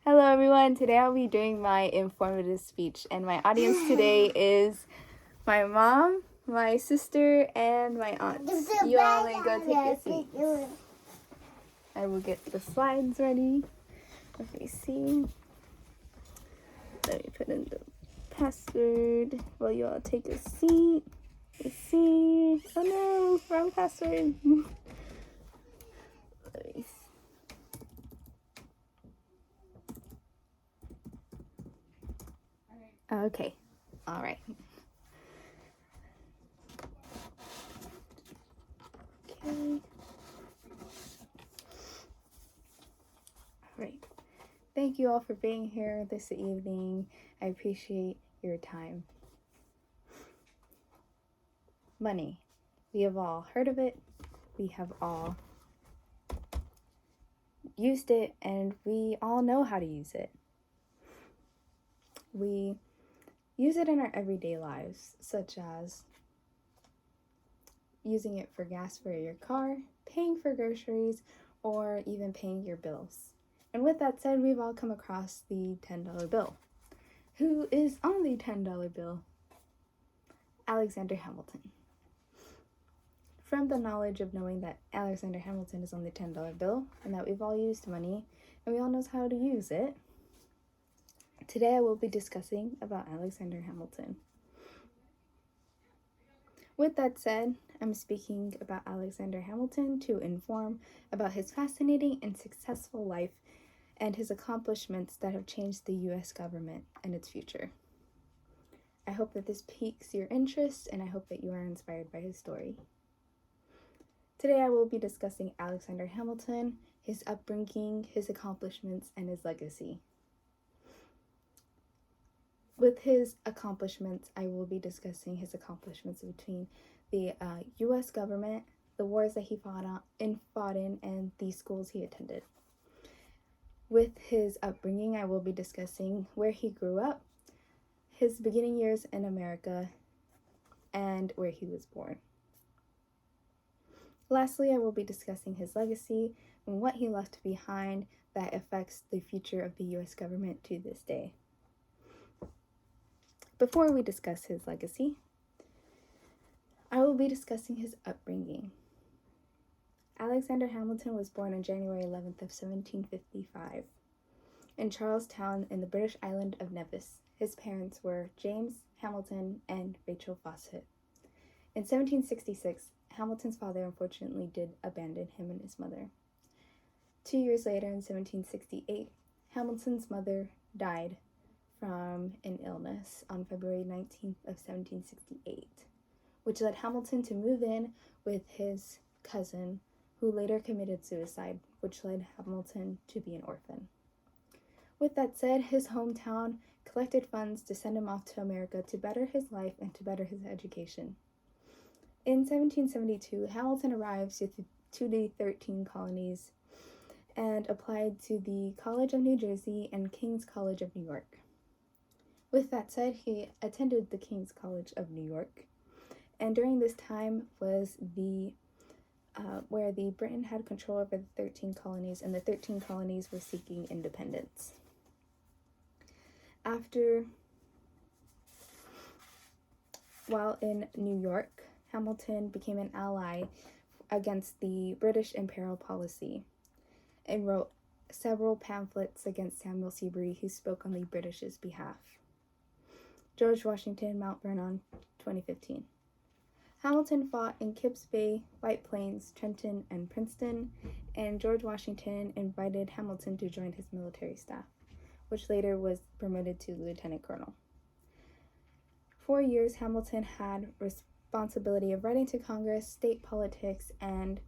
Hello, everyone. Today I'll be doing my informative speech, and my audience today is my mom, my sister, and my aunt. You all may go take your seats. I will get the slides ready. Let me see. Let me put in the password while you all take a seat. Let's see. Oh no, wrong password. Let me see. Okay. All right. Okay. All right. Thank you all for being here this evening. I appreciate your time. Money. We have all heard of it. We have all used it, and we all know how to use it. We use it in our everyday lives, such as using it for gas for your car, paying for groceries, or even paying your bills. And with that said, we've all come across the $10 bill. Who is on the $10 bill? Alexander Hamilton. From the knowledge of knowing that Alexander Hamilton is on the $10 bill and that we've all used money and we all know how to use it, today I will be discussing about Alexander Hamilton. With that said, I'm speaking about Alexander Hamilton to inform about his fascinating and successful life and his accomplishments that have changed the U.S. government and its future. I hope that this piques your interest, and I hope that you are inspired by his story. Today I will be discussing Alexander Hamilton, his upbringing, his accomplishments, and his legacy. With his accomplishments, I will be discussing his accomplishments between the U.S. government, the wars that he fought in, and the schools he attended. With his upbringing, I will be discussing where he grew up, his beginning years in America, and where he was born. Lastly, I will be discussing his legacy and what he left behind that affects the future of the U.S. government to this day. Before we discuss his legacy, I will be discussing his upbringing. Alexander Hamilton was born on January 11th of 1755 in Charlestown in the British island of Nevis. His parents were James Hamilton and Rachel Fawcett. In 1766, Hamilton's father unfortunately did abandon him and his mother. 2 years later, in 1768, Hamilton's mother died from an illness on February 19th of 1768, which led Hamilton to move in with his cousin, who later committed suicide, which led Hamilton to be an orphan. With that said, his hometown collected funds to send him off to America to better his life and to better his education. In 1772, Hamilton arrives to the 13 colonies and applied to the College of New Jersey and King's College of New York. With that said, he attended the King's College of New York, and during this time was where the Britain had control over the 13 colonies, and the 13 colonies were seeking independence. While in New York, Hamilton became an ally against the British imperial policy and wrote several pamphlets against Samuel Seabury, who spoke on the British's behalf. George Washington, Mount Vernon, 2015. Hamilton fought in Kips Bay, White Plains, Trenton, and Princeton, and George Washington invited Hamilton to join his military staff, which later was promoted to lieutenant colonel. 4 years, Hamilton had responsibility of writing to Congress, state politics, and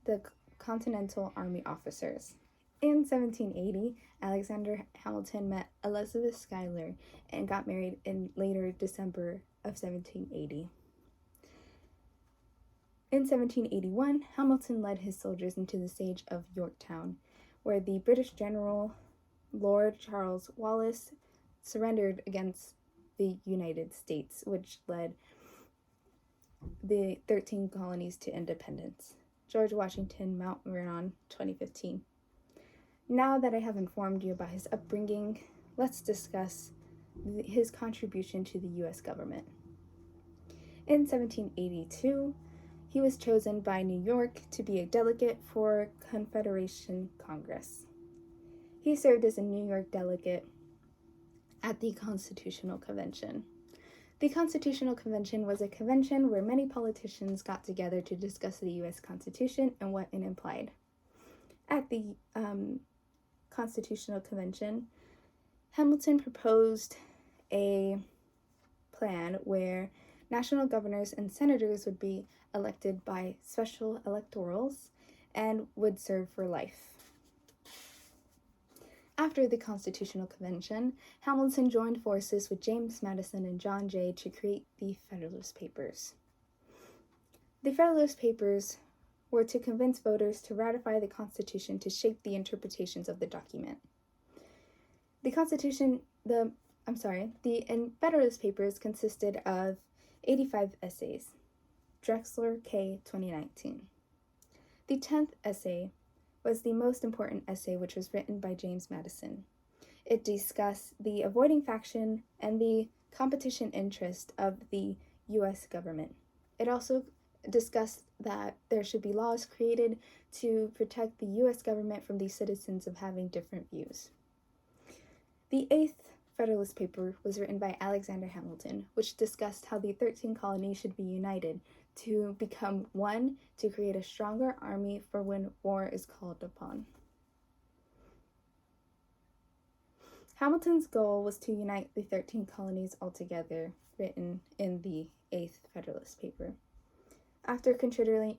the Continental Army officers. In 1780, Alexander Hamilton met Elizabeth Schuyler and got married in later December of 1780. In 1781, Hamilton led his soldiers into the siege of Yorktown, where the British general Lord Charles Wallace surrendered against the United States, which led the 13 colonies to independence. George Washington, Mount Vernon, 2015. Now that I have informed you about his upbringing, let's discuss his contribution to the U.S. government. In 1782, he was chosen by New York to be a delegate for Confederation Congress. He served as a New York delegate at the Constitutional Convention. The Constitutional Convention was a convention where many politicians got together to discuss the U.S. Constitution and what it implied. At the Constitutional Convention, Hamilton proposed a plan where national governors and senators would be elected by special electorals and would serve for life. After the Constitutional Convention, Hamilton joined forces with James Madison and John Jay to create the Federalist Papers. The Federalist Papers were to convince voters to ratify the Constitution to shape the interpretations of the document. The Federalist Papers consisted of 85 essays. Drexler, K. 2019. The 10th essay was the most important essay, which was written by James Madison. It discussed the avoiding faction and the competition interest of the U.S. government. It also discussed that there should be laws created to protect the U.S. government from the citizens of having different views. The 8th Federalist Paper was written by Alexander Hamilton, which discussed how the 13 colonies should be united to become one to create a stronger army for when war is called upon. Hamilton's goal was to unite the 13 colonies altogether, written in the 8th Federalist Paper. After contributing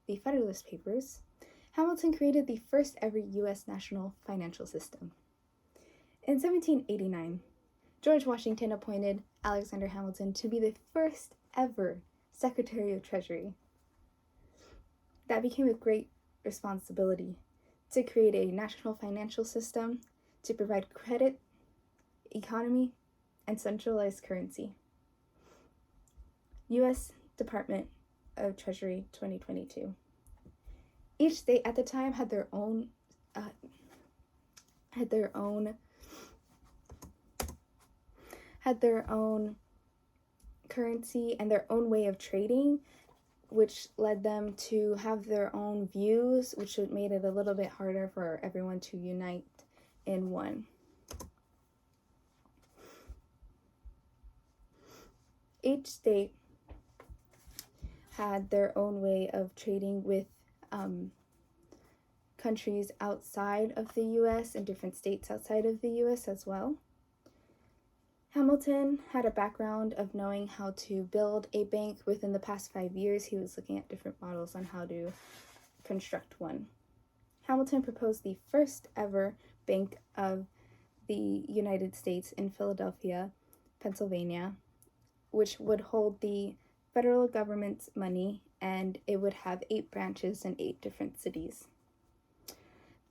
the Federalist Papers, Hamilton created the first ever U.S. national financial system. In 1789, George Washington appointed Alexander Hamilton to be the first ever Secretary of Treasury. That became a great responsibility to create a national financial system to provide credit, economy, and centralized currency. U.S. Department of Treasury 2022. Each state at the time had their own currency and their own way of trading, which led them to have their own views, which made it a little bit harder for everyone to unite in one. Each state had their own way of trading with countries outside of the U.S. and different states outside of the U.S. as well. Hamilton had a background of knowing how to build a bank. Within the past 5 years, he was looking at different models on how to construct one. Hamilton proposed the first ever Bank of the United States in Philadelphia, Pennsylvania, which would hold the federal government's money, and it would have 8 branches in 8 different cities.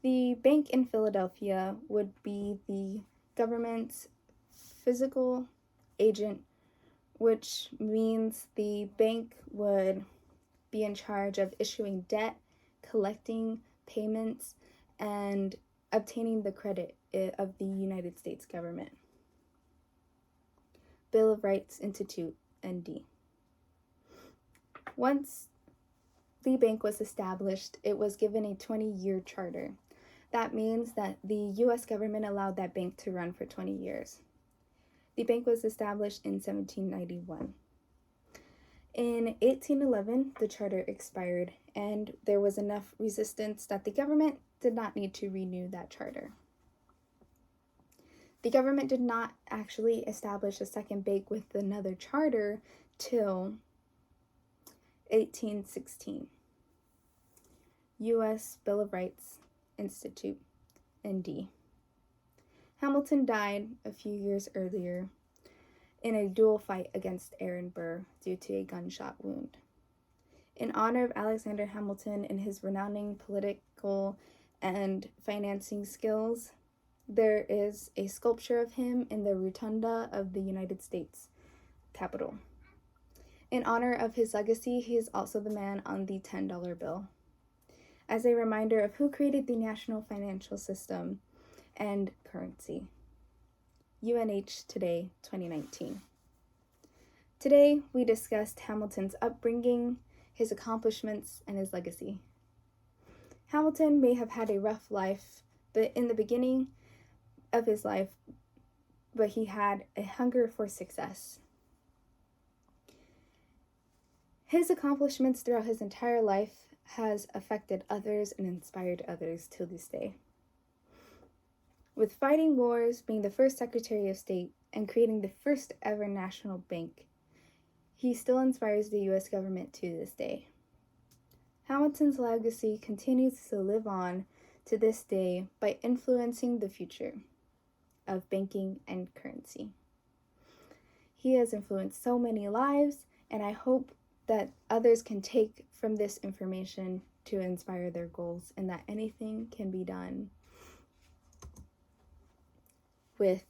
The bank in Philadelphia would be the government's physical agent, which means the bank would be in charge of issuing debt, collecting payments, and obtaining the credit of the United States government. Bill of Rights Institute, ND. Once the bank was established, it was given a 20-year charter. That means that the U.S. government allowed that bank to run for 20 years. The bank was established in 1791. In 1811, the charter expired, and there was enough resistance that the government did not need to renew that charter. The government did not actually establish a second bank with another charter till 1816. U.S. Bill of Rights Institute, ND. Hamilton died a few years earlier in a duel fight against Aaron Burr due to a gunshot wound. In honor of Alexander Hamilton and his renowned political and financing skills, there is a sculpture of him in the Rotunda of the United States Capitol. In honor of his legacy, he is also the man on the $10 bill. as a reminder of who created the national financial system and currency. UNH Today 2019. Today, we discussed Hamilton's upbringing, his accomplishments, and his legacy. Hamilton may have had a rough life, but in the beginning of his life, but he had a hunger for success. His accomplishments throughout his entire life has affected others and inspired others till this day. With fighting wars, being the first Secretary of State, and creating the first ever national bank, he still inspires the U.S. government to this day. Hamilton's legacy continues to live on to this day by influencing the future of banking and currency. He has influenced so many lives, and I hope that others can take from this information to inspire their goals, and that anything can be done with